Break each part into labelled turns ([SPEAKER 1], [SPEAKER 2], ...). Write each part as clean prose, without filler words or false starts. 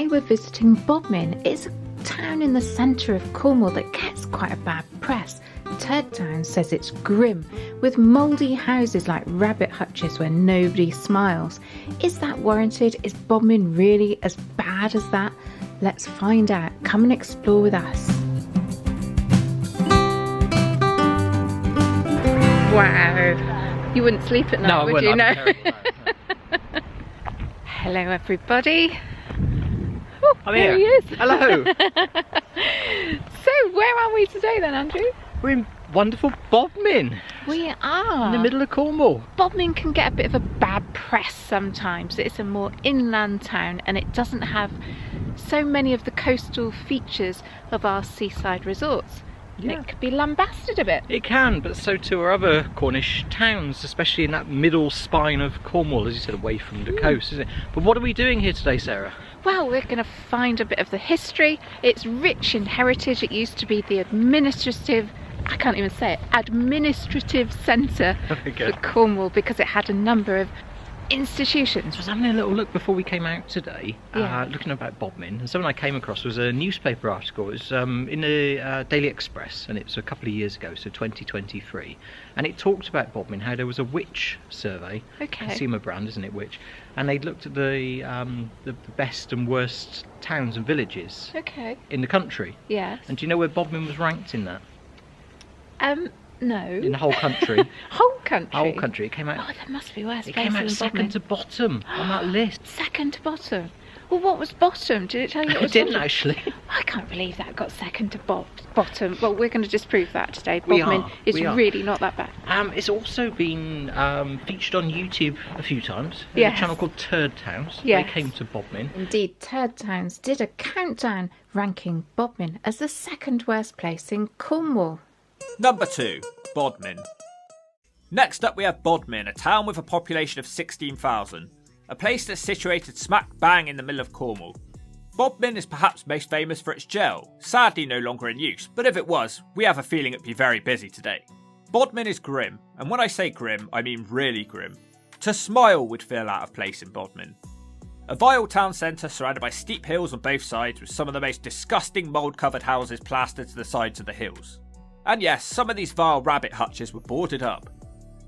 [SPEAKER 1] Today we're visiting Bodmin. It's a town in the centre of Cornwall that gets quite a bad press. Turdtowns says it's grim, with mouldy houses like rabbit hutches where nobody smiles. Is that warranted? Is Bodmin really as bad as that? Let's find out. Come and explore with us. Wow. You wouldn't sleep at night, would you? No. Hello everybody. Oh,
[SPEAKER 2] I'm
[SPEAKER 1] here
[SPEAKER 2] here.
[SPEAKER 1] he is.
[SPEAKER 2] Hello.
[SPEAKER 1] So where are we today then, Andrew?
[SPEAKER 2] We're in wonderful Bodmin.
[SPEAKER 1] We are.
[SPEAKER 2] In the middle of Cornwall.
[SPEAKER 1] Bodmin can get a bit of a bad press sometimes. It's a more inland town and it doesn't have so many of the coastal features of our seaside resorts.
[SPEAKER 2] Yeah.
[SPEAKER 1] It could be lambasted a bit.
[SPEAKER 2] It can, but so too are other Cornish towns, especially in that middle spine of Cornwall, as you said, away from the coast, isn't it? But what are we doing here today, Sarah?
[SPEAKER 1] Well, we're going to find a bit of the history. It's rich in heritage. It used to be the administrative centre for Cornwall because it had a number of institutions.
[SPEAKER 2] I was having a little look before we came out today, looking about Bodmin, and something I came across was a newspaper article. It was in the Daily Express, and it was a couple of years ago, so 2023, and it talked about Bodmin, how there was a witch survey, consumer brand, isn't it, witch, and they'd looked at the best and worst towns and villages in the country. Yes. And do you know where Bodmin was ranked in that?
[SPEAKER 1] No.
[SPEAKER 2] In the whole country.
[SPEAKER 1] Whole country?
[SPEAKER 2] Whole country. It came out.
[SPEAKER 1] Oh, there must be worse places.
[SPEAKER 2] It came out second to bottom on that list.
[SPEAKER 1] Second to bottom? Well, what was bottom? Did it tell you? It
[SPEAKER 2] didn't actually.
[SPEAKER 1] I can't believe that got second to bottom. Well, we're going to disprove that today. Bodmin is really not that bad.
[SPEAKER 2] It's also been featured on YouTube a few times. There's a channel called Turdtowns. Yes. They came to Bodmin.
[SPEAKER 1] Indeed, Turdtowns did a countdown ranking Bodmin as the second worst place in Cornwall.
[SPEAKER 3] Number 2, Bodmin. Next up we have Bodmin, a town with a population of 16,000. A place that's situated smack bang in the middle of Cornwall. Bodmin is perhaps most famous for its jail, sadly no longer in use, but if it was, we have a feeling it'd be very busy today. Bodmin is grim, and when I say grim, I mean really grim. To smile would feel out of place in Bodmin. A vile town centre surrounded by steep hills on both sides with some of the most disgusting mould-covered houses plastered to the sides of the hills. And yes, some of these vile rabbit hutches were boarded up.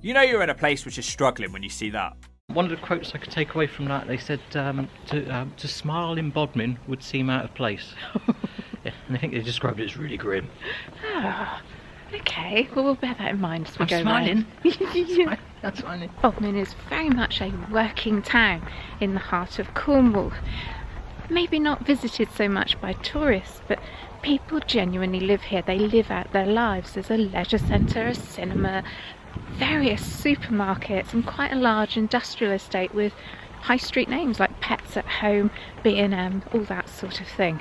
[SPEAKER 3] You know you're in a place which is struggling when you see that.
[SPEAKER 2] One of the quotes I could take away from that, they said to smile in Bodmin would seem out of place. Yeah, and I think they described it as really grim.
[SPEAKER 1] Oh, okay. Well, we'll bear that in mind as we go
[SPEAKER 2] smiling.
[SPEAKER 1] Yeah.
[SPEAKER 2] That's smiling.
[SPEAKER 1] Bodmin is very much a working town in the heart of Cornwall. Maybe not visited so much by tourists, but people genuinely live here. They live out their lives. There's a leisure centre, a cinema, various supermarkets and quite a large industrial estate with high street names like Pets at Home, B&M, all that sort of thing.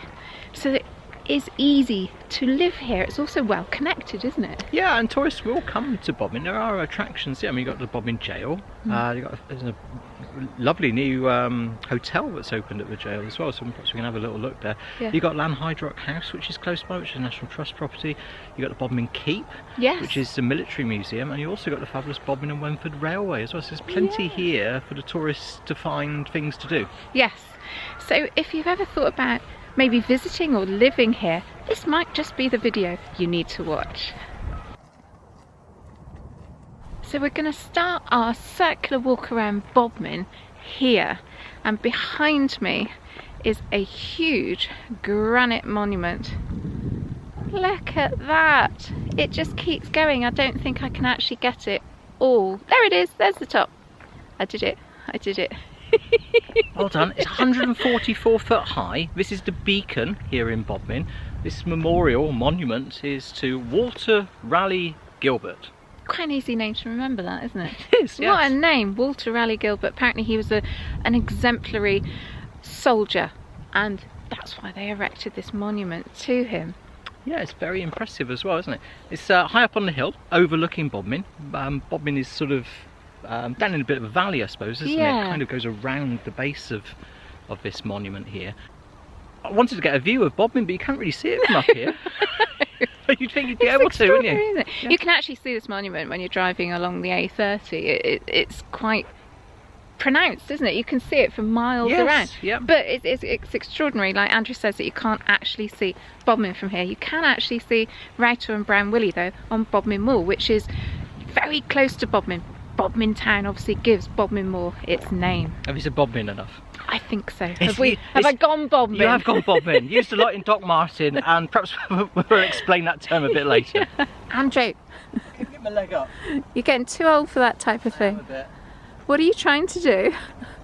[SPEAKER 1] So it is easy to live here. It's also well connected, isn't it?
[SPEAKER 2] Yeah, and tourists will come to Bodmin. There are attractions. Yeah, I mean, you've got the Bodmin jail. There's a lovely new hotel that's opened at the jail as well, so perhaps we can have a little look there. Yeah. You've got Lanhydrock House, which is close by, which is a National Trust property. You've got the Bodmin Keep, which is the military museum, and you also got the fabulous Bodmin and Wentford Railway as well. So there's plenty here for the tourists to find things to do. Yes.
[SPEAKER 1] So if you've ever thought about maybe visiting or living here, this might just be the video you need to watch. So we're going to start our circular walk around Bodmin here, and behind me is a huge granite monument. Look at that! It just keeps going. I don't think I can actually get it all. There it is, there's the top. I did it.
[SPEAKER 2] Well done. It's 144 foot high. This is the beacon here in Bodmin. This memorial monument is to Walter Raleigh Gilbert.
[SPEAKER 1] Quite an easy name to remember, that, isn't it?
[SPEAKER 2] It is, yes.
[SPEAKER 1] What a name, Walter Raleigh Gilbert. Apparently he was an exemplary soldier, and that's why they erected this monument to him.
[SPEAKER 2] Yeah, it's very impressive as well, isn't it? It's high up on the hill, overlooking Bodmin. Bodmin is sort of down in a bit of a valley, I suppose, isn't it? It kind of goes around the base of this monument here. I wanted to get a view of Bodmin, but you can't really see it from up here. You'd think you'd be able to, wouldn't you?
[SPEAKER 1] Isn't it? Yeah. You can actually see this monument when you're driving along the A30. It's quite pronounced, isn't it? You can see it for miles around.
[SPEAKER 2] Yep.
[SPEAKER 1] But it's extraordinary, like Andrew says, that you can't actually see Bodmin from here. You can actually see Router and Brown Willie though on Bodmin Moor, which is very close to Bodmin. Bodmin town obviously gives Bodmin Moor its name.
[SPEAKER 2] Have you said Bodmin enough?
[SPEAKER 1] I think so. Have I gone Bodmin?
[SPEAKER 2] You have gone Bodmin. Used a lot in Doc Martin, and perhaps we'll explain that term a bit later.
[SPEAKER 1] Andrew,
[SPEAKER 2] Can you get my leg up?
[SPEAKER 1] you're getting too old for that type of thing.
[SPEAKER 2] A bit.
[SPEAKER 1] What are you trying to do?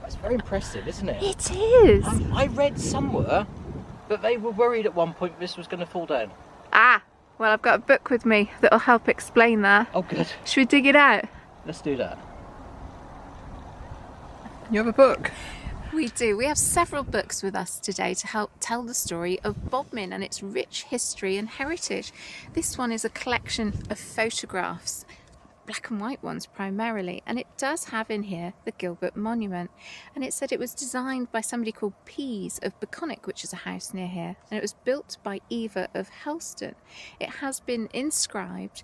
[SPEAKER 2] That's very impressive, isn't it?
[SPEAKER 1] It is.
[SPEAKER 2] I read somewhere that they were worried at one point this was going to fall down.
[SPEAKER 1] Ah, well, I've got a book with me that'll help explain that.
[SPEAKER 2] Oh, good.
[SPEAKER 1] Should we dig it out?
[SPEAKER 2] Let's do that. You have a book?
[SPEAKER 1] We do. We have several books with us today to help tell the story of Bodmin and its rich history and heritage. This one is a collection of photographs, black and white ones primarily, and it does have in here the Gilbert Monument, and it said it was designed by somebody called Pease of Beconic, which is a house near here, and it was built by Eva of Helston. It has been inscribed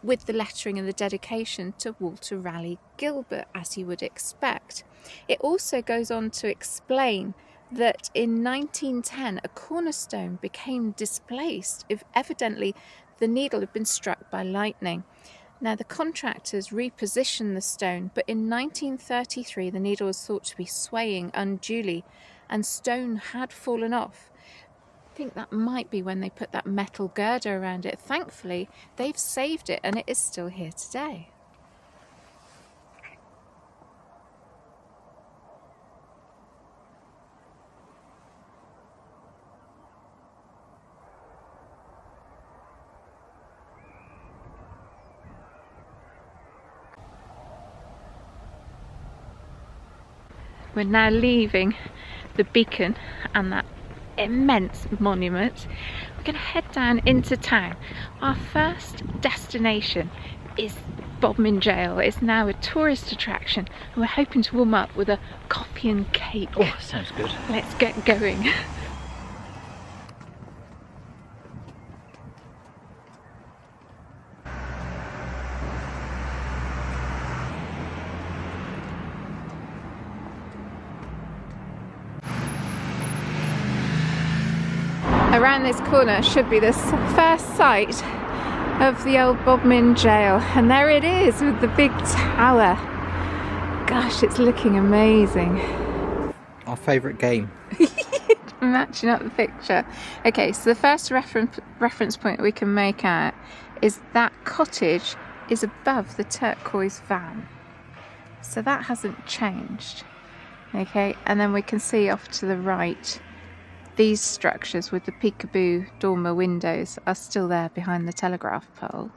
[SPEAKER 1] with the lettering and the dedication to Walter Raleigh Gilbert, as you would expect. It also goes on to explain that in 1910 a cornerstone became displaced if evidently the needle had been struck by lightning. Now, the contractors repositioned the stone, but in 1933 the needle was thought to be swaying unduly and stone had fallen off. I think that might be when they put that metal girder around it. Thankfully, they've saved it and it is still here today. We're now leaving the beacon and that immense monument. We're going to head down into town. Our first destination is Bodmin Jail. It's now a tourist attraction and we're hoping to warm up with a coffee and cake.
[SPEAKER 2] Oh, that sounds good.
[SPEAKER 1] Let's get going. Around this corner should be the first sight of the old Bodmin Jail, and there it is with the big tower. Gosh, it's looking amazing.
[SPEAKER 2] Our favourite game.
[SPEAKER 1] Matching up the picture. Okay, so the first reference point we can make out is that cottage is above the turquoise van, so that hasn't changed. Okay, and then we can see off to the right these structures with the peekaboo dormer windows are still there behind the telegraph pole.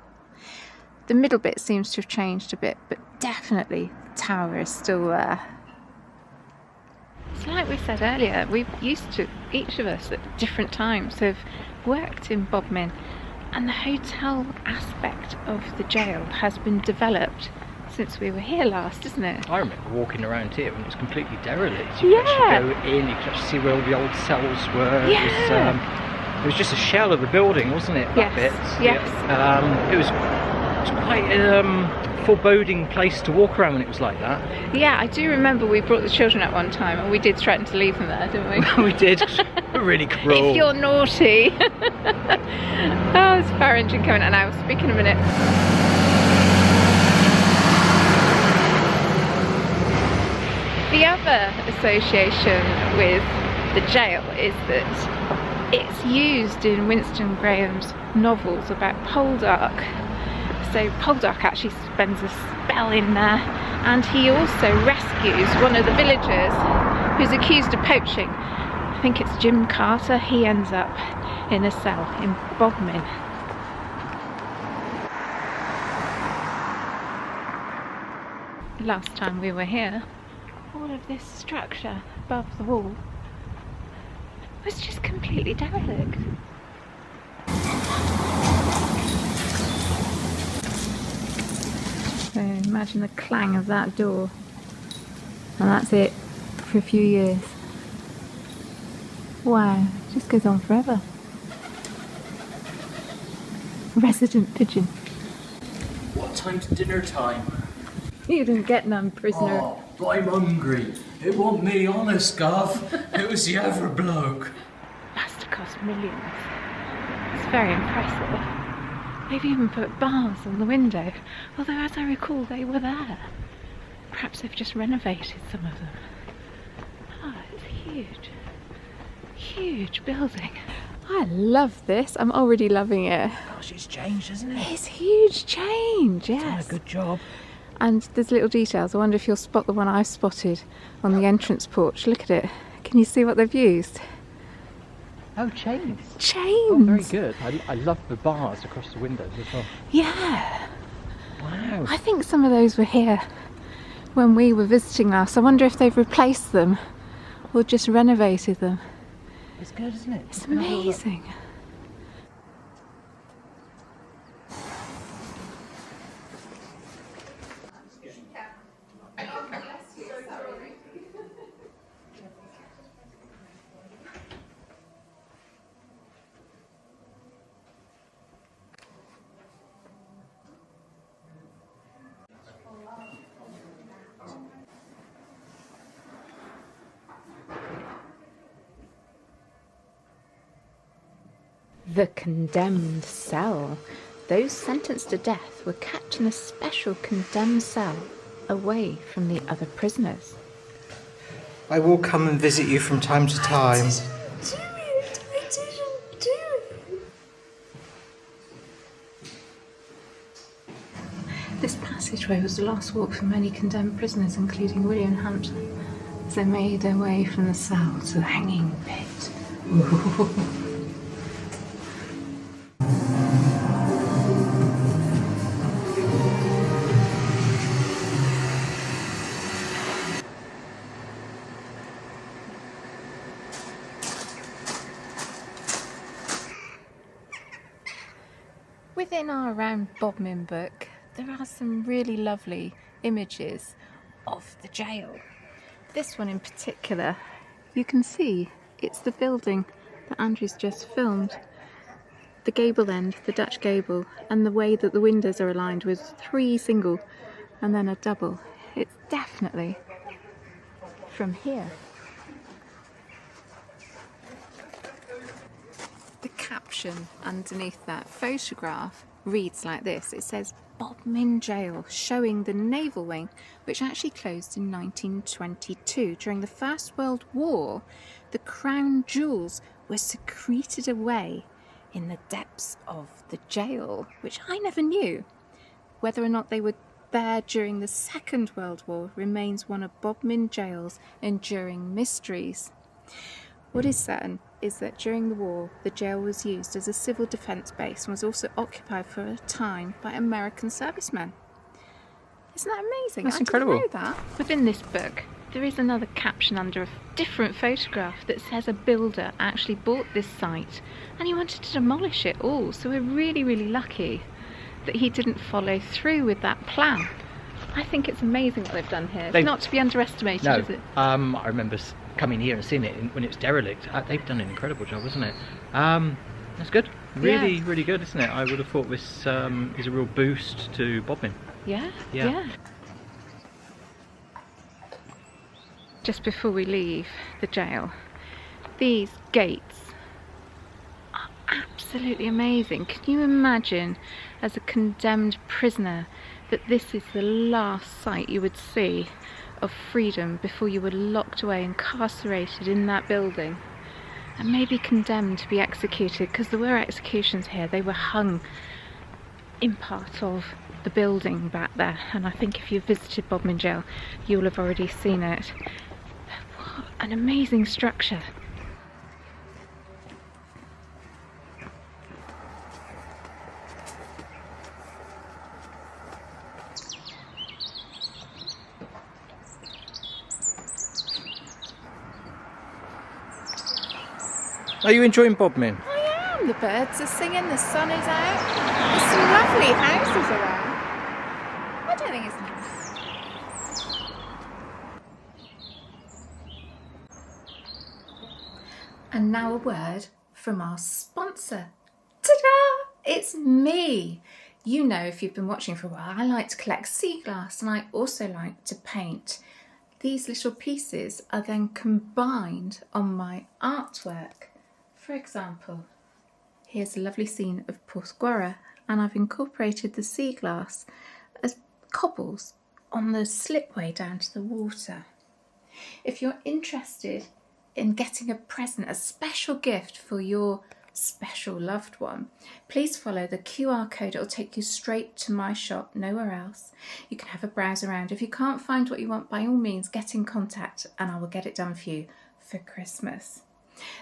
[SPEAKER 1] The middle bit seems to have changed a bit, but definitely the tower is still there. So like we said earlier, each of us at different times have worked in Bodmin, and the hotel aspect of the jail has been developed since we were here last, isn't it?
[SPEAKER 2] I remember walking around here when it was completely derelict. You could actually go in, you could actually see where all the old cells were.
[SPEAKER 1] Yeah.
[SPEAKER 2] It was just a shell of the building, wasn't it? That bit.
[SPEAKER 1] Yes.
[SPEAKER 2] It was quite a foreboding place to walk around when it was like that.
[SPEAKER 1] Yeah, I do remember we brought the children at one time and we did threaten to leave them there, didn't we?
[SPEAKER 2] We did. We're really cruel.
[SPEAKER 1] If you're naughty. Oh, there's a fire engine coming out now. Speak in a minute. The other association with the jail is that it's used in Winston Graham's novels about Poldark. So Poldark actually spends a spell in there, and he also rescues one of the villagers who's accused of poaching. I think it's Jim Carter. He ends up in a cell in Bodmin. Last time we were here, all of this structure above the wall was just completely derelict. So imagine the clang of that door, and that's it for a few years. Wow, it just goes on forever. Resident pigeon.
[SPEAKER 2] What time's dinner time?
[SPEAKER 1] You didn't get none, prisoner.
[SPEAKER 2] Oh, but I'm hungry. It wasn't me, honest, Gov. It was the other bloke.
[SPEAKER 1] Must have cost millions. It's very impressive. They've even put bars on the window, although as I recall they were there. Perhaps they've just renovated some of them. Oh, it's huge. Huge building. I love this. I'm already loving it.
[SPEAKER 2] Gosh, it's changed, hasn't it?
[SPEAKER 1] It's huge change, yes.
[SPEAKER 2] Done a good job.
[SPEAKER 1] And there's little details. I wonder if you'll spot the one I've spotted on the entrance porch. Look at it. Can you see what they've used?
[SPEAKER 2] Oh, chains.
[SPEAKER 1] Chains.
[SPEAKER 2] Oh, very good. I love the bars across the windows as well.
[SPEAKER 1] Yeah.
[SPEAKER 2] Wow.
[SPEAKER 1] I think some of those were here when we were visiting last. I wonder if they've replaced them or just renovated them.
[SPEAKER 2] It's good, isn't it?
[SPEAKER 1] It's amazing. The condemned cell. Those sentenced to death were kept in a special condemned cell away from the other prisoners.
[SPEAKER 4] I will come and visit you from time to time.
[SPEAKER 5] I didn't do it.
[SPEAKER 1] This passageway was the last walk for many condemned prisoners, including William Hunt, as they made their way from the cell to the hanging pit. Within our Around Bodmin book, there are some really lovely images of the jail. This one in particular, you can see it's the building that Andrew's just filmed. The gable end, the Dutch gable, and the way that the windows are aligned with 3 single and then a double. It's definitely from here. The caption underneath that photograph reads like this. It says Bodmin Jail, showing the naval wing, which actually closed in 1922. During the First World War, the crown jewels were secreted away in the depths of the jail, which I never knew. Whether or not they were there during the Second World War remains one of Bodmin Jail's enduring mysteries. What is certain is that during the war, the jail was used as a civil defence base and was also occupied for a time by American servicemen. Isn't that amazing?
[SPEAKER 2] That's incredible.
[SPEAKER 1] I didn't know that. Within this book, there is another caption under a different photograph that says a builder actually bought this site and he wanted to demolish it all. So we're really, really lucky that he didn't follow through with that plan. I think it's amazing what they've done here. It's not to be underestimated,
[SPEAKER 2] No,
[SPEAKER 1] is it?
[SPEAKER 2] I remember coming here and seeing it when it was derelict. They've done an incredible job, isn't it? That's good. Really,
[SPEAKER 1] Yeah.
[SPEAKER 2] really good, isn't it? I would have thought this is a real boost to Bodmin.
[SPEAKER 1] Yeah,
[SPEAKER 2] Yeah.
[SPEAKER 1] yeah. Just before we leave the jail, these gates are absolutely amazing. Can you imagine, as a condemned prisoner, that this is the last sight you would see of freedom before you were locked away, incarcerated in that building, and maybe condemned to be executed, because there were executions here. They were hung in part of the building back there, and I think if you've visited Bodmin Jail, you'll have already seen it. What an amazing structure.
[SPEAKER 2] Are you enjoying Bodmin?
[SPEAKER 1] I am. The birds are singing, the sun is out. There's some lovely houses around. I don't think it's nice. And now a word from our sponsor. Ta-da! It's me. You know, if you've been watching for a while, I like to collect sea glass and I also like to paint these little pieces are then combined on my artwork. For example, here's a lovely scene of Porthgwarra, and I've incorporated the sea glass as cobbles on the slipway down to the water. If you're interested in getting a present, a special gift for your special loved one, please follow the QR code. It'll take you straight to my shop, nowhere else. You can have a browse around. If you can't find what you want, by all means get in contact and I will get it done for you for Christmas.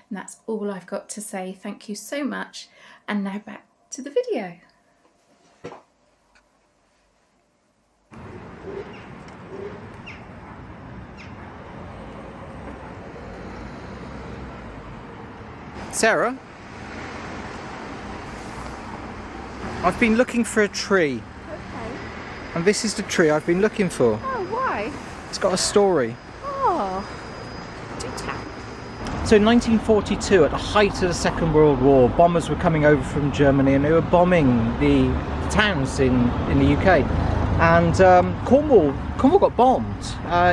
[SPEAKER 1] And that's all I've got to say. Thank you so much, and now back to the video.
[SPEAKER 4] Sarah, I've been looking for a tree.
[SPEAKER 1] Okay.
[SPEAKER 4] And this is the tree I've been looking for.
[SPEAKER 1] Oh, why?
[SPEAKER 4] It's got a story.
[SPEAKER 1] Oh, do tell.
[SPEAKER 4] So in 1942, at the height of the Second World War, bombers were coming over from Germany and they were bombing the towns in the UK. And Cornwall got bombed.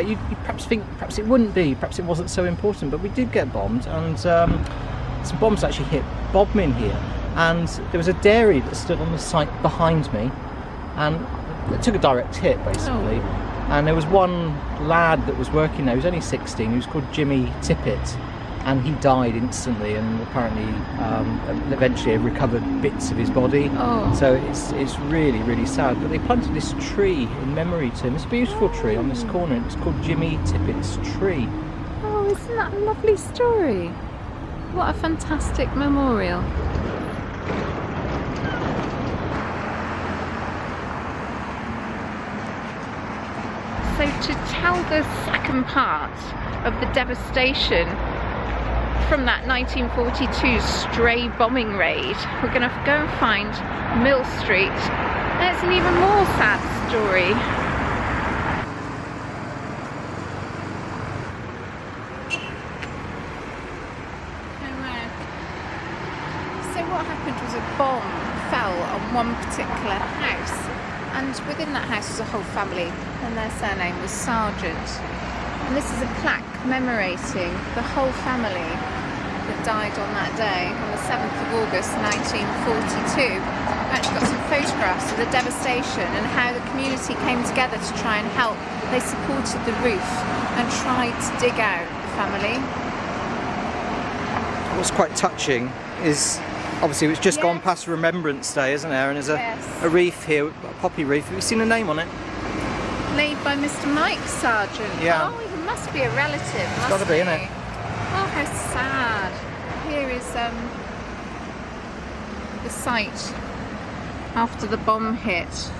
[SPEAKER 4] You'd perhaps think perhaps it wouldn't be, perhaps it wasn't so important, but we did get bombed. And some bombs actually hit Bodmin here. And there was a dairy that stood on the site behind me, and it took a direct hit basically.
[SPEAKER 1] Oh.
[SPEAKER 4] And there was one lad that was working there, he was only 16, he was called Jimmy Tippett, and he died instantly, and apparently eventually have recovered bits of his body.
[SPEAKER 1] Oh.
[SPEAKER 4] So it's really, really sad. But they planted this tree in memory to him. It's a beautiful tree on this corner, and it's called Jimmy Tippett's tree.
[SPEAKER 1] Oh, isn't that a lovely story? What a fantastic memorial. So to tell the second part of the devastation from that 1942 stray bombing raid, we're going to go and find Mill Street. There's an even more sad story. So what happened was a bomb fell on one particular house, and within that house was a whole family, and their surname was Sargent. And this is a plaque commemorating the whole family that died on that day, on the 7th of August 1942. I've actually got some photographs of the devastation and how the community came together to try and help. They supported the roof and tried to dig out the family.
[SPEAKER 4] What's quite touching is, obviously it's just gone
[SPEAKER 1] Yes.
[SPEAKER 4] past Remembrance Day, isn't there? And there's
[SPEAKER 1] Yes.
[SPEAKER 4] a reef here, a poppy reef. Have you seen a name on it?
[SPEAKER 1] Laid by Mr. Mike Sargent.
[SPEAKER 4] Yeah.
[SPEAKER 1] Oh, he must be a relative. It's
[SPEAKER 4] gotta be, innit?
[SPEAKER 1] Oh, how sad. Here is the site after the bomb hit,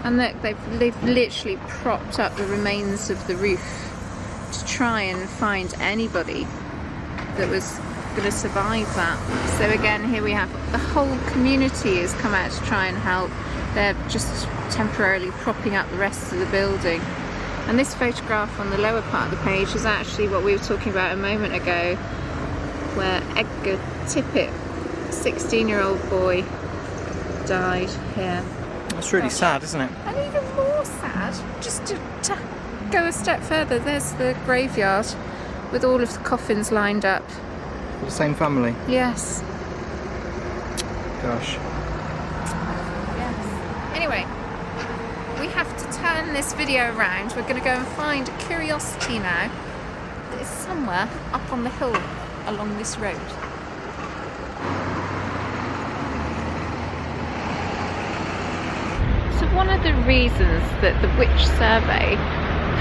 [SPEAKER 1] and look, they've literally propped up the remains of the roof to try and find anybody that was going to survive that. So again, here we have the whole community has come out to try and help. They're just temporarily propping up the rest of the building. And this photograph on the lower part of the page is actually what we were talking about a moment ago, where Edgar Tippett, 16-year-old boy, died here.
[SPEAKER 4] That's really sad, isn't it?
[SPEAKER 1] And even more sad, just to go a step further, there's the graveyard with all of the coffins lined up.
[SPEAKER 4] The same family.
[SPEAKER 1] Yes.
[SPEAKER 4] Gosh.
[SPEAKER 1] Yes. Anyway, we have to turn this video around. We're going to go and find a curiosity now that is somewhere up on the hill along this road. So one of the reasons that the Witch Survey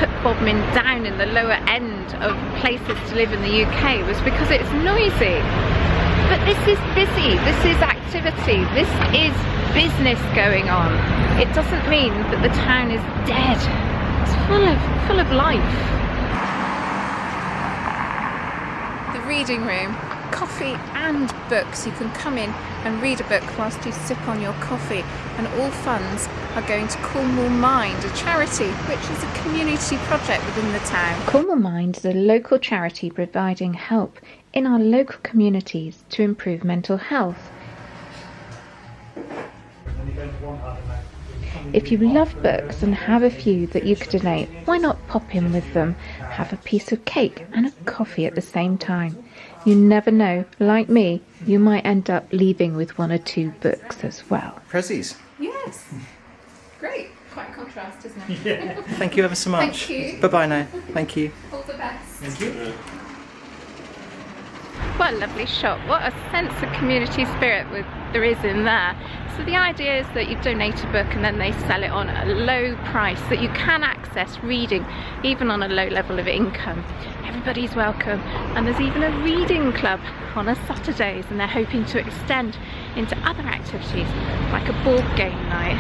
[SPEAKER 1] put Bodmin down in the lower end of places to live in the UK was because it's noisy. But this is busy, this is activity, this is business going on. It doesn't mean that the town is dead. It's full of life. The reading room, coffee and books. You can come in and read a book whilst you sip on your coffee, and all funds are going to Cornwall Mind, a charity which is a community project within the town. Cornwall Mind is a local charity providing help in our local communities to improve mental health. If you love books and have a few that you could donate, why not pop in with them, have a piece of cake and a coffee at the same time. You never know, like me, you might end up leaving with 1 or 2 books as well.
[SPEAKER 4] Prezzies.
[SPEAKER 1] Yes. Great. Quite a contrast, isn't it?
[SPEAKER 4] Yeah. Thank you ever so much.
[SPEAKER 1] Thank you.
[SPEAKER 4] Bye-bye now. Thank you.
[SPEAKER 1] All the best.
[SPEAKER 4] Thank you.
[SPEAKER 1] What a lovely shop. What a sense of community spirit there is in there. So the idea is that you donate a book and then they sell it on at a low price, that you can access reading even on a low level of income. Everybody's welcome, and there's even a reading club on a Saturdays, and they're hoping to extend into other activities like a board game night.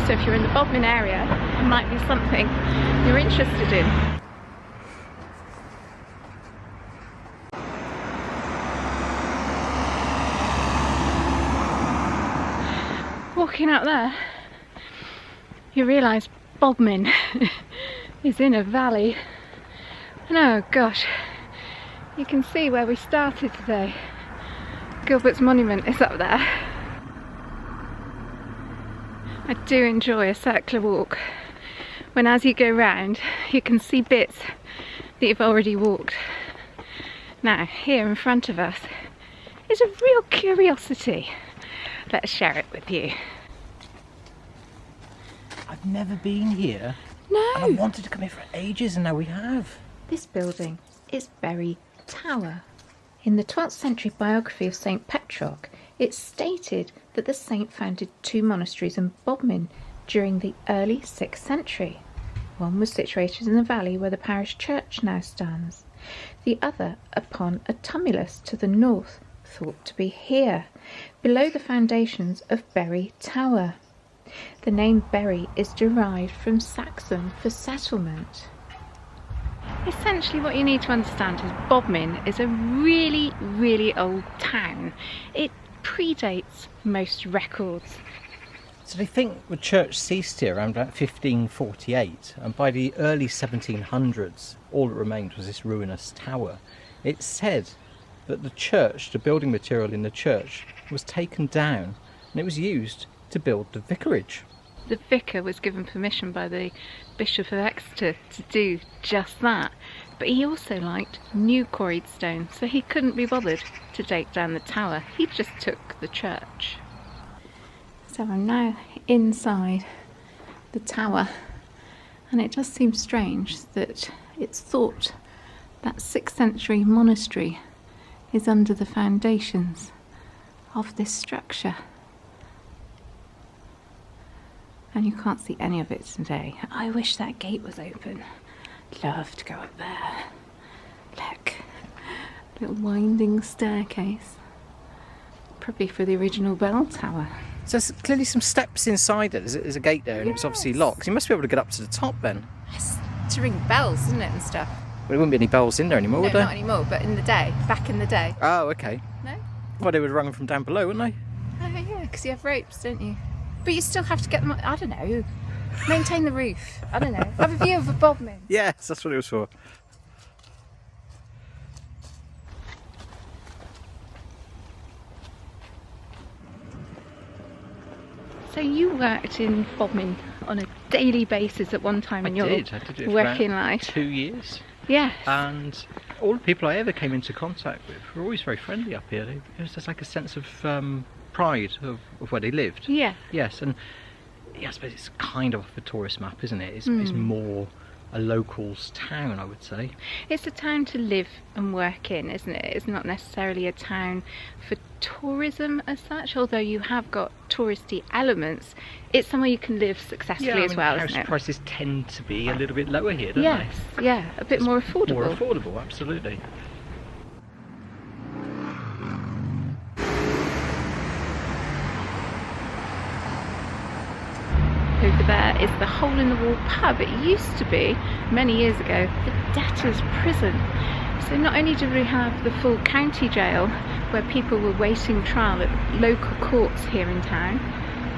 [SPEAKER 1] So if you're in the Bodmin area, it might be something you're interested in. Walking out there, you realise Bodmin is in a valley. And oh gosh, you can see where we started today. Gilbert's Monument is up there. I do enjoy a circular walk when, as you go round, you can see bits that you've already walked. Now, here in front of us is a real curiosity. Let's share it with you.
[SPEAKER 4] I've never been here.
[SPEAKER 1] No!
[SPEAKER 4] And I wanted to come here for ages, and now we have.
[SPEAKER 1] This building is Bury Tower. In the 12th century biography of St. Petroc, it's stated that the saint founded 2 monasteries in Bodmin during the early 6th century. One was situated in the valley where the parish church now stands. The other upon a tumulus to the north, thought to be here, below the foundations of Bury Tower. The name Bury is derived from Saxon for settlement. Essentially what you need to understand is Bodmin is a really, really old town. It predates most records.
[SPEAKER 4] So they think the church ceased here around about 1548, and by the early 1700s all that remained was this ruinous tower. It's said that the church, the building material in the church, was taken down and it was used to build the vicarage.
[SPEAKER 1] The vicar was given permission by the Bishop of Exeter to do just that, but he also liked new quarried stone, so he couldn't be bothered to take down the tower. He just took the church. So I'm now inside the tower, and it does seem strange that it's thought that 6th century monastery is under the foundations of this structure. And you can't see any of it today. I wish that gate was open. Love to go up there. Look, little winding staircase. Probably for the original bell tower.
[SPEAKER 4] So there's clearly some steps inside it. There's a gate there, and it's obviously locked. You must be able to get up to the top then.
[SPEAKER 1] Yes, to ring bells, isn't it, and stuff?
[SPEAKER 4] Well, there wouldn't be any bells in there anymore, would
[SPEAKER 1] No,
[SPEAKER 4] there?
[SPEAKER 1] not anymore, but in the day, back in the day.
[SPEAKER 4] Oh, okay.
[SPEAKER 1] No?
[SPEAKER 4] Well, they would have rung them from down below, wouldn't they?
[SPEAKER 1] Oh yeah, because you have ropes, don't you? But you still have to get them, I don't know, maintain the roof. I don't know, have a view of a Bodmin.
[SPEAKER 4] Yes, that's what it was for.
[SPEAKER 1] So you worked in Bodmin on a daily basis at one time in your
[SPEAKER 2] I did it for
[SPEAKER 1] working
[SPEAKER 2] about
[SPEAKER 1] life?
[SPEAKER 2] 2 years.
[SPEAKER 1] Yes.
[SPEAKER 2] And all the people I ever came into contact with were always very friendly up here. There was just like a sense of pride of where they lived.
[SPEAKER 1] Yeah.
[SPEAKER 2] Yes, and yeah, I suppose it's kind of off a tourist map, isn't it? It's more a local's town, I would say.
[SPEAKER 1] It's a town to live and work in, isn't it? It's not necessarily a town for tourism as such, although you have got touristy elements. It's somewhere you can live successfully as well, isn't it?
[SPEAKER 2] House prices tend to be a little bit lower here, don't
[SPEAKER 1] Yes, yeah, a bit more affordable.
[SPEAKER 2] More affordable, absolutely.
[SPEAKER 1] Over there is the hole-in-the-wall pub. It used to be, many years ago, the debtors' prison. So not only did we have the full county jail, where people were waiting trial at local courts here in town,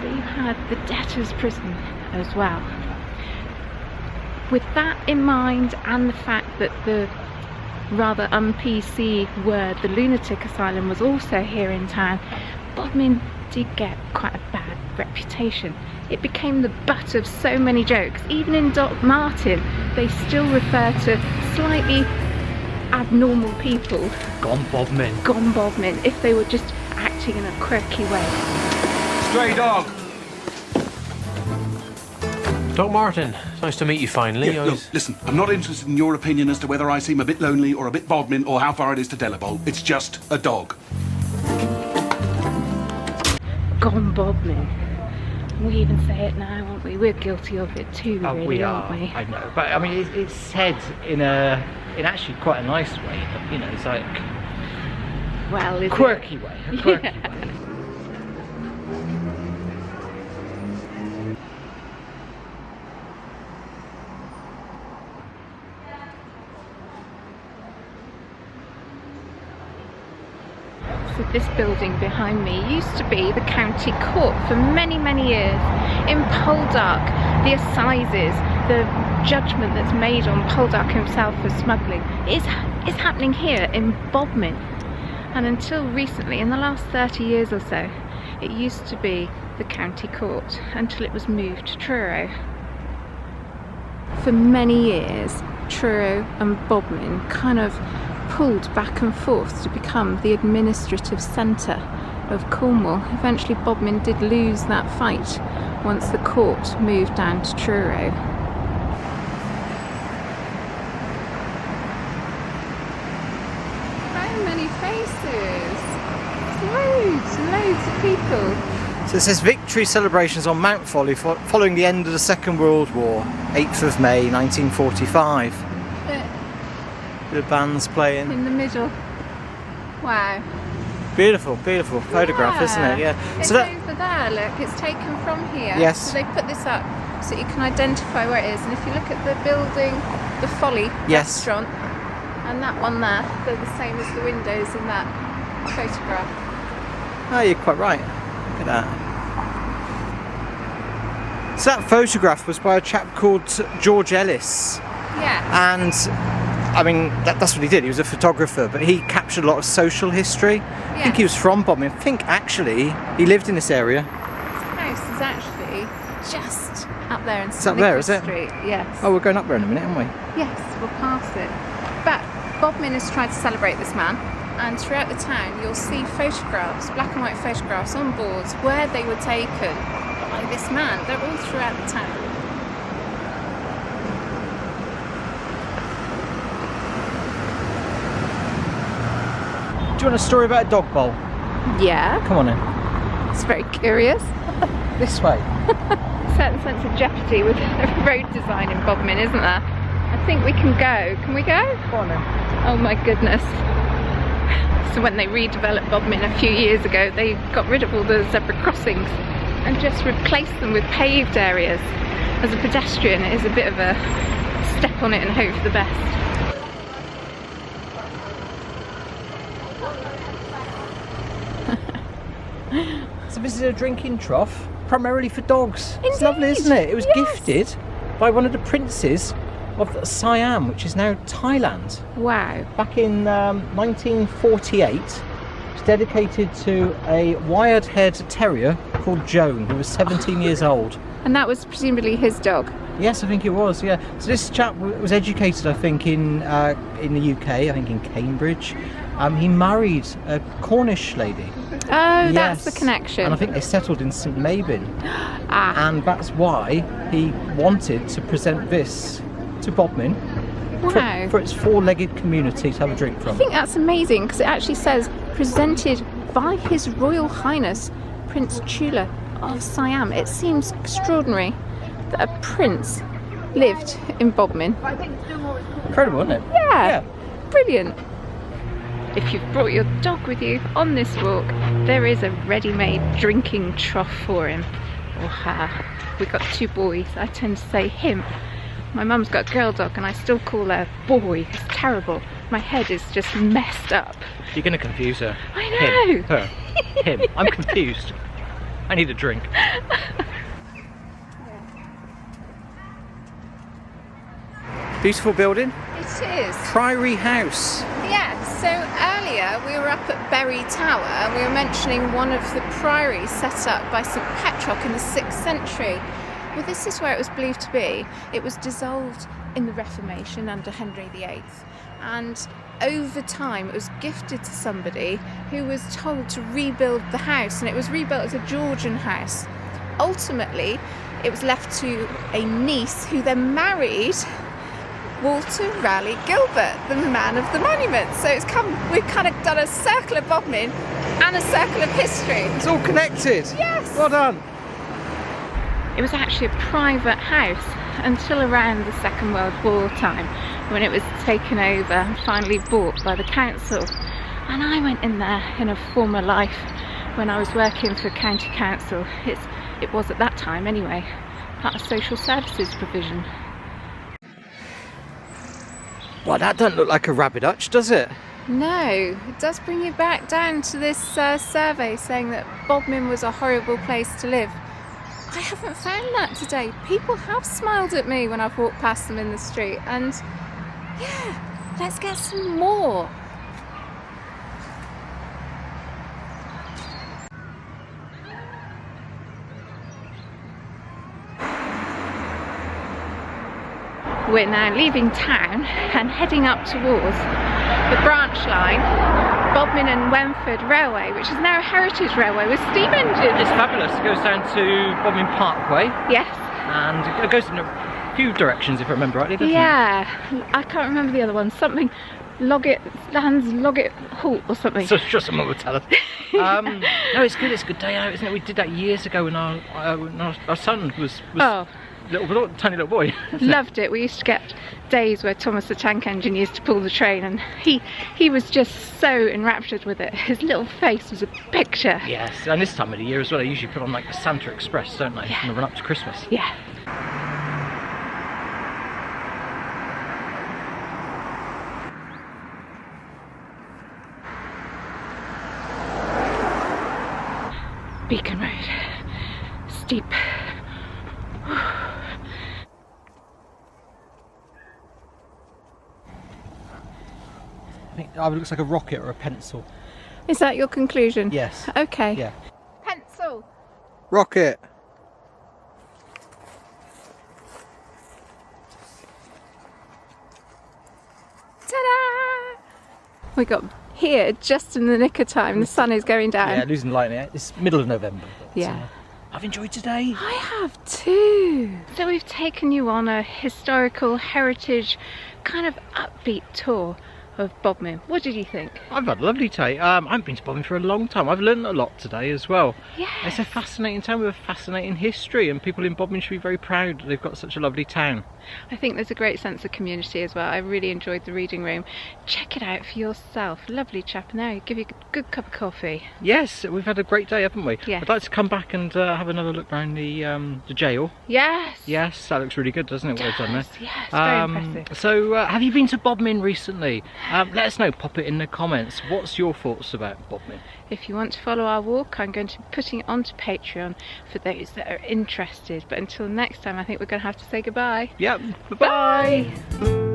[SPEAKER 1] but you had the debtors' prison as well. With that in mind, and the fact that the rather un-PC word, the lunatic asylum, was also here in town, Bodmin did get quite a bad reputation. It became the butt of so many jokes. Even in Doc Martin, they still refer to slightly abnormal people,
[SPEAKER 2] Gone Bodmin.
[SPEAKER 1] gone Bodmin, if they were just acting in a quirky way.
[SPEAKER 3] Stray dog!
[SPEAKER 5] Doc Martin, nice to meet you finally.
[SPEAKER 6] Yeah, look, listen, I'm not interested in your opinion as to whether I seem a bit lonely or a bit Bodmin or how far it is to Delabole. It's just a dog.
[SPEAKER 1] Gone Bodmin. We even say it now, aren't we? We're guilty of it too, really,
[SPEAKER 4] We
[SPEAKER 1] aren't
[SPEAKER 4] are,
[SPEAKER 1] we?
[SPEAKER 4] I know. But I mean, it's said in actually quite a nice way. You know, it's like
[SPEAKER 1] Well, is
[SPEAKER 4] quirky way. A quirky
[SPEAKER 1] Yeah.
[SPEAKER 4] way.
[SPEAKER 1] So this building behind me used to be the county court for many, many years. In Poldark, the assizes, the judgment that's made on Poldark himself for smuggling is happening here in Bodmin. And until recently, in the last 30 years or so, it used to be the county court until it was moved to Truro. For many years, Truro and Bodmin kind of pulled back and forth to become the administrative centre of Cornwall. Eventually Bodmin did lose that fight once the court moved down to Truro. So many faces, loads and loads of people.
[SPEAKER 4] So it says victory celebrations on Mount Folly following the end of the Second World War, 8th of May 1945. The band's playing.
[SPEAKER 1] In the middle. Wow.
[SPEAKER 4] Beautiful, beautiful photograph, isn't it? Yeah.
[SPEAKER 1] It's
[SPEAKER 4] So that,
[SPEAKER 1] over there, look, it's taken from here.
[SPEAKER 4] Yes.
[SPEAKER 1] So they put this up so you can identify where it is. And if you look at the building, the Folly
[SPEAKER 4] Yes.
[SPEAKER 1] restaurant, and that one there, they're the same as the windows in that photograph.
[SPEAKER 4] oh, you're quite right. Look at that. So that photograph was by a chap called George Ellis,
[SPEAKER 1] Yeah.
[SPEAKER 4] and I mean that's what he did. He was a photographer, but he captured a lot of social history. I think he was from Bodmin. I think actually he lived in this area.
[SPEAKER 1] His house is actually just up there in
[SPEAKER 4] It's
[SPEAKER 1] St
[SPEAKER 4] up there,
[SPEAKER 1] Nicholas
[SPEAKER 4] is it?
[SPEAKER 1] Street. Yes.
[SPEAKER 4] Oh, we're going up there in a minute, aren't we?
[SPEAKER 1] Yes, we'll pass it. But Bodmin has tried to celebrate this man, and throughout the town you'll see photographs, black and white photographs on boards where they were taken by this man. They're all throughout the town.
[SPEAKER 4] Do you want a story about a dog bowl?
[SPEAKER 1] Yeah,
[SPEAKER 4] Come on in.
[SPEAKER 1] it's very curious.
[SPEAKER 4] This way.
[SPEAKER 1] A certain sense of jeopardy with road design in Bodmin, isn't there? I think we can go. Can we go?
[SPEAKER 4] Go on then.
[SPEAKER 1] Oh my goodness. So when they redeveloped Bodmin a few years ago, they got rid of all the zebra crossings and just replaced them with paved areas. As a pedestrian, it is a bit of a step on it and hope for the best.
[SPEAKER 4] So this is a drinking trough, primarily for dogs. It's
[SPEAKER 1] Indeed.
[SPEAKER 4] lovely, isn't it? It was
[SPEAKER 1] Yes.
[SPEAKER 4] gifted by one of the princes of Siam, which is now Thailand.
[SPEAKER 1] Wow.
[SPEAKER 4] Back in 1948, it's dedicated to a wire-haired terrier called Joan, who was 17 years old.
[SPEAKER 1] And that was presumably his dog.
[SPEAKER 4] Yes, I think it was, yeah. So this chap was educated, I think, in the UK, I think in Cambridge. He married a Cornish lady.
[SPEAKER 1] Oh, that's
[SPEAKER 4] Yes.
[SPEAKER 1] the connection.
[SPEAKER 4] And I think they settled in St Mabin.
[SPEAKER 1] Ah,
[SPEAKER 4] And that's why he wanted to present this to Bodmin
[SPEAKER 1] wow.
[SPEAKER 4] for its four-legged community to have a drink
[SPEAKER 1] I
[SPEAKER 4] from.
[SPEAKER 1] think that's amazing because it actually says presented by His Royal Highness Prince Chula of Siam. It seems extraordinary that a prince lived in Bodmin.
[SPEAKER 4] Incredible, isn't it?
[SPEAKER 1] Yeah, brilliant. If you've brought your dog with you on this walk, there is a ready-made drinking trough for him or her. We've got two boys. I tend to say him. My mum's got a girl dog and I still call her boy. It's terrible. My head is just messed up.
[SPEAKER 2] You're going to confuse her.
[SPEAKER 1] I know.
[SPEAKER 2] Him, her, him. I'm confused. I need a drink.
[SPEAKER 4] Beautiful building.
[SPEAKER 1] It is.
[SPEAKER 4] Priory House.
[SPEAKER 1] Yeah, so earlier we were up at Bury Tower and we were mentioning one of the priories set up by St Petroc in the 6th century. Well, this is where it was believed to be. It was dissolved in the Reformation under Henry VIII, and over time it was gifted to somebody who was told to rebuild the house, and it was rebuilt as a Georgian house. Ultimately, it was left to a niece who then married Walter Raleigh Gilbert, the man of the monument. So we've kind of done a circle of Bodmin and a circle of history.
[SPEAKER 4] It's all connected.
[SPEAKER 1] Yes.
[SPEAKER 4] Well done.
[SPEAKER 1] It was actually a private house until around the Second World War time, when it was taken over and finally bought by the council. And I went in there in a former life when I was working for county council. It was at that time anyway, part of social services provision.
[SPEAKER 4] Well, that doesn't look like a rabbit hutch, does it?
[SPEAKER 1] No, it does bring you back down to this survey saying that Bodmin was a horrible place to live. I haven't found that today. People have smiled at me when I've walked past them in the street, and yeah, let's get some more. We're now leaving town and heading up towards the branch line, Bodmin and Wentford Railway, which is now a heritage railway with steam engines.
[SPEAKER 2] It's fabulous. It goes down to Bodmin Parkway.
[SPEAKER 1] Yes.
[SPEAKER 2] And it goes in a few directions, if I remember rightly, doesn't it?
[SPEAKER 1] Yeah, I can't remember the other one. Something Loggett, Lands Loggett Halt or something.
[SPEAKER 2] So sure someone will tell us. No, it's good. It's a good day out, isn't it? We did that years ago when our son was tiny little boy.
[SPEAKER 1] Loved it. We used to get days where Thomas the tank engine used to pull the train, and he was just so enraptured with it. His little face was a picture.
[SPEAKER 2] Yes, and this time of the year as well, they usually put on like the Santa Express, don't they?
[SPEAKER 1] Yeah.
[SPEAKER 2] In the run up to Christmas.
[SPEAKER 1] Yeah. Beacon Road. Steep.
[SPEAKER 4] I think it looks like a rocket or a pencil.
[SPEAKER 1] Is that your conclusion?
[SPEAKER 4] Yes.
[SPEAKER 1] Okay.
[SPEAKER 4] Yeah.
[SPEAKER 1] Pencil.
[SPEAKER 4] Rocket.
[SPEAKER 1] Ta-da! We got here just in the nick of time. The sun is going down.
[SPEAKER 4] Yeah, losing light now. It's middle of November. But,
[SPEAKER 1] Yeah.
[SPEAKER 4] I've enjoyed today.
[SPEAKER 1] I have too. So we've taken you on a historical heritage kind of upbeat tour of Bodmin. What did you think?
[SPEAKER 2] I've had a lovely day. I haven't been to Bodmin for a long time. I've learned a lot today as well.
[SPEAKER 1] Yes.
[SPEAKER 2] It's a fascinating town with a fascinating history, and people in Bodmin should be very proud that they've got such a lovely town.
[SPEAKER 1] I think there's a great sense of community as well. I really enjoyed the reading room. Check it out for yourself. Lovely chap in there. He'll give you a good cup of coffee.
[SPEAKER 2] Yes, we've had a great day, haven't we?
[SPEAKER 1] Yeah.
[SPEAKER 2] I'd like to come back and have another look around the jail.
[SPEAKER 1] Yes.
[SPEAKER 2] Yes, that looks really good, doesn't it? What they've done there.
[SPEAKER 1] Yes, very impressive.
[SPEAKER 2] So, have you been to Bodmin recently? Let us know. Pop it in the comments. What's your thoughts about Bodmin?
[SPEAKER 1] If you want to follow our walk, I'm going to be putting it onto Patreon for those that are interested. But until next time, I think we're going to have to say goodbye.
[SPEAKER 2] Yep. Bye-bye.
[SPEAKER 1] Bye.